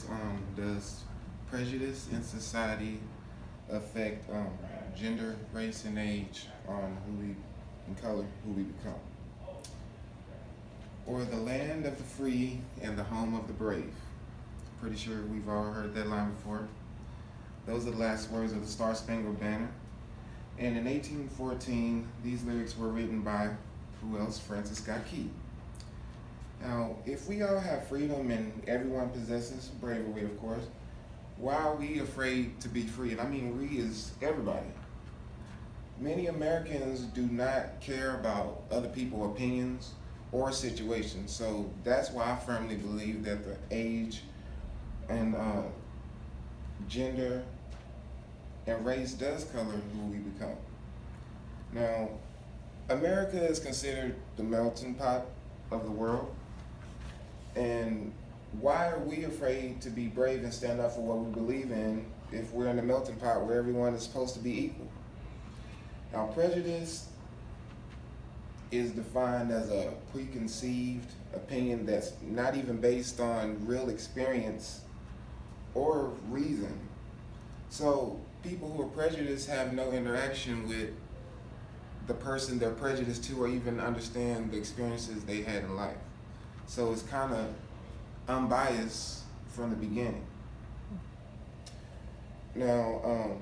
lyrics, does prejudice in society affect gender, race, and age on who we, and color, who we become? Or the land of the free and the home of the brave. Pretty sure we've all heard that line before. Those are the last words of the Star Spangled Banner. And in 1814, these lyrics were written by, who else? Francis Scott Key. Now, if we all have freedom and everyone possesses bravery, of course, why are we afraid to be free? And I mean, we is everybody. Many Americans do not care about other people's opinions or situations. So that's why I firmly believe that the age and gender and race does color who we become. Now, America is considered the melting pot of the world. And why are we afraid to be brave and stand up for what we believe in if we're in the melting pot where everyone is supposed to be equal? Now, prejudice is defined as a preconceived opinion that's not even based on real experience or reason. So people who are prejudiced have no interaction with the person they're prejudiced to or even understand the experiences they had in life. So it's kind of unbiased from the beginning. Now,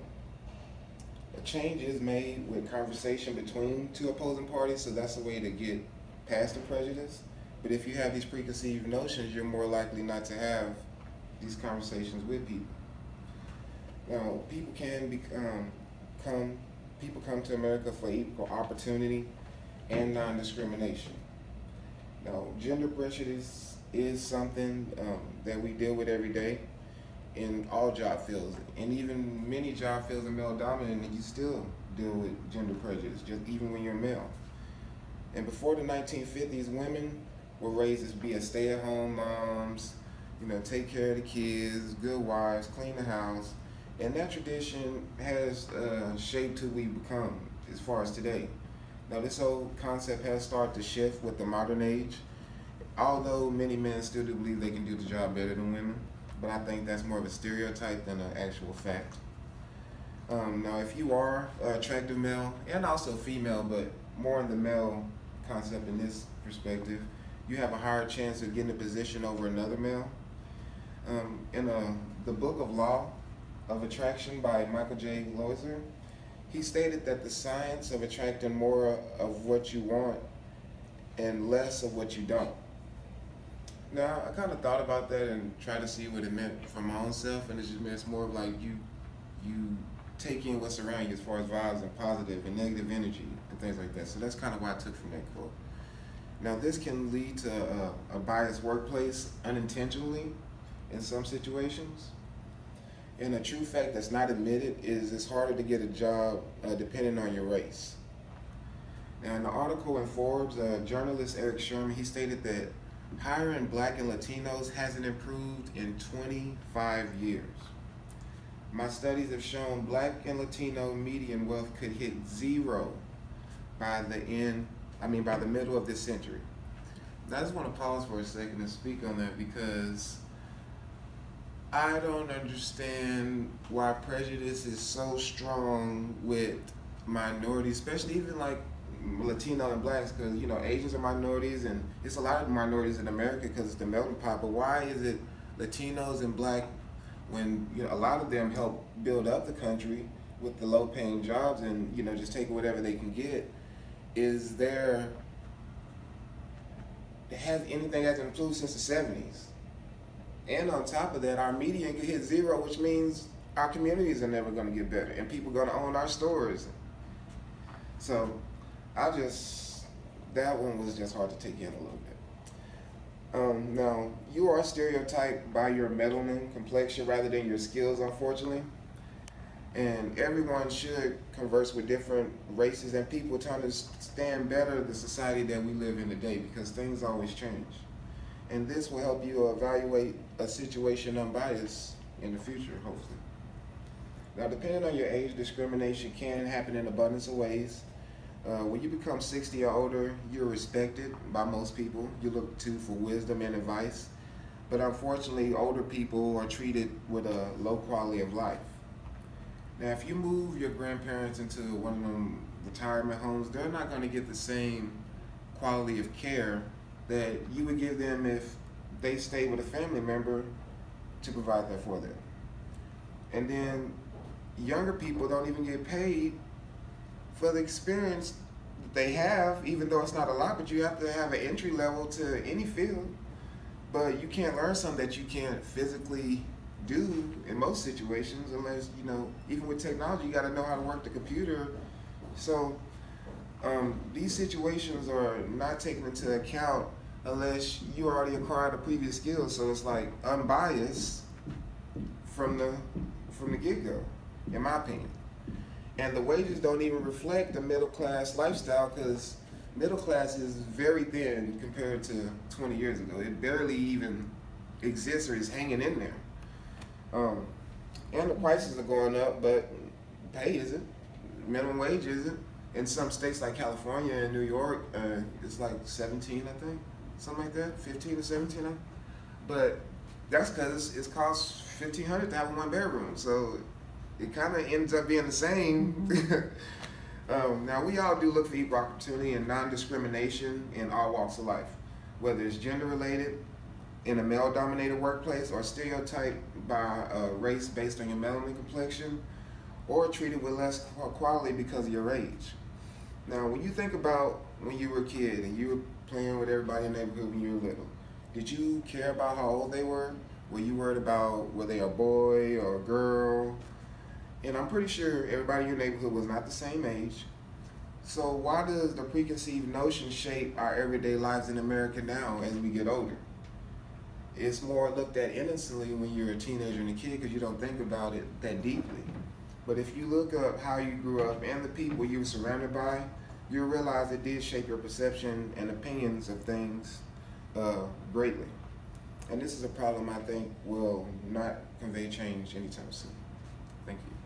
a change is made with conversation between two opposing parties, so that's a way to get past the prejudice. But if you have these preconceived notions, you're more likely not to have these conversations with people. Now, people come to America for equal opportunity and non-discrimination. Now, gender prejudice is something that we deal with every day in all job fields, and even many job fields are male dominant, and you still deal with gender prejudice, just even when you're male. And before the 1950s, women were raised to be a stay-at-home moms, take care of the kids, good wives, clean the house, and that tradition has shaped who we become as far as today. Now, this whole concept has started to shift with the modern age, although many men still do believe they can do the job better than women, but I think that's more of a stereotype than an actual fact. Now, if you are an attractive male, and also female, but more in the male concept in this perspective, you have a higher chance of getting a position over another male. In the Book of Law of Attraction by Michael J. Loiser, he stated that the science of attracting more of what you want and less of what you don't. Now, I kind of thought about that and tried to see what it meant for my own self, and it's more of like you take in what's around you as far as vibes and positive and negative energy and things like that. So that's kind of what I took from that quote. Now, this can lead to a biased workplace unintentionally in some situations. And a true fact that's not admitted is it's harder to get a job depending on your race. Now, in the article in Forbes, journalist Eric Sherman, he stated that hiring Black and Latinos hasn't improved in 25 years. My studies have shown Black and Latino median wealth could hit zero by the middle of this century. Now, I just want to pause for a second and speak on that because I don't understand why prejudice is so strong with minorities, especially even like Latino and Blacks, because Asians are minorities, and it's a lot of minorities in America because it's the melting pot. But why is it Latinos and Black when a lot of them help build up the country with the low-paying jobs and just take whatever they can get? Has anything hasn't improved since the 70s? And on top of that, our median could hit zero, which means our communities are never going to get better, and people are going to own our stores. So that one was just hard to take in a little bit. Now, you are stereotyped by your melanin complexion rather than your skills, unfortunately. And everyone should converse with different races and people to understand better the society that we live in today, because things always change. And this will help you evaluate a situation unbiased in the future, hopefully. Now, depending on your age, discrimination can happen in abundance of ways. When you become 60 or older, you're respected by most people. You look to for wisdom and advice. but unfortunately, older people are treated with a low quality of life. Now, if you move your grandparents into one of them retirement homes, they're not going to get the same quality of care that you would give them if they stayed with a family member to provide that for them. And then younger people don't even get paid for the experience that they have, even though it's not a lot, but you have to have an entry level to any field. But you can't learn something that you can't physically do in most situations unless, even with technology, you got to know how to work the computer. So these situations are not taken into account unless you already acquired a previous skill. So it's like unbiased from the get-go, in my opinion. And the wages don't even reflect the middle class lifestyle, because middle class is very thin compared to 20 years ago. It barely even exists or is hanging in there. And the prices are going up, but pay isn't. Minimum wage isn't. In some states like California and New York, it's like 17, I think, something like that, 15 to 17. But that's because it costs $1,500 to have a one bedroom, so it kind of ends up being the same. Now, we all do look for equal opportunity and non-discrimination in all walks of life, whether it's gender-related, in a male-dominated workplace, or stereotyped by race based on your melanin complexion, or treated with less quality because of your age. Now, when you think about when you were a kid and you were playing with everybody in the neighborhood when you were little, did you care about how old they were? Were you worried about were they a boy or a girl? And I'm pretty sure everybody in your neighborhood was not the same age. So why does the preconceived notion shape our everyday lives in America now as we get older? It's more looked at innocently when you're a teenager and a kid because you don't think about it that deeply. But if you look up how you grew up and the people you were surrounded by, you'll realize it did shape your perception and opinions of things greatly. And this is a problem I think will not convey change anytime soon. Thank you.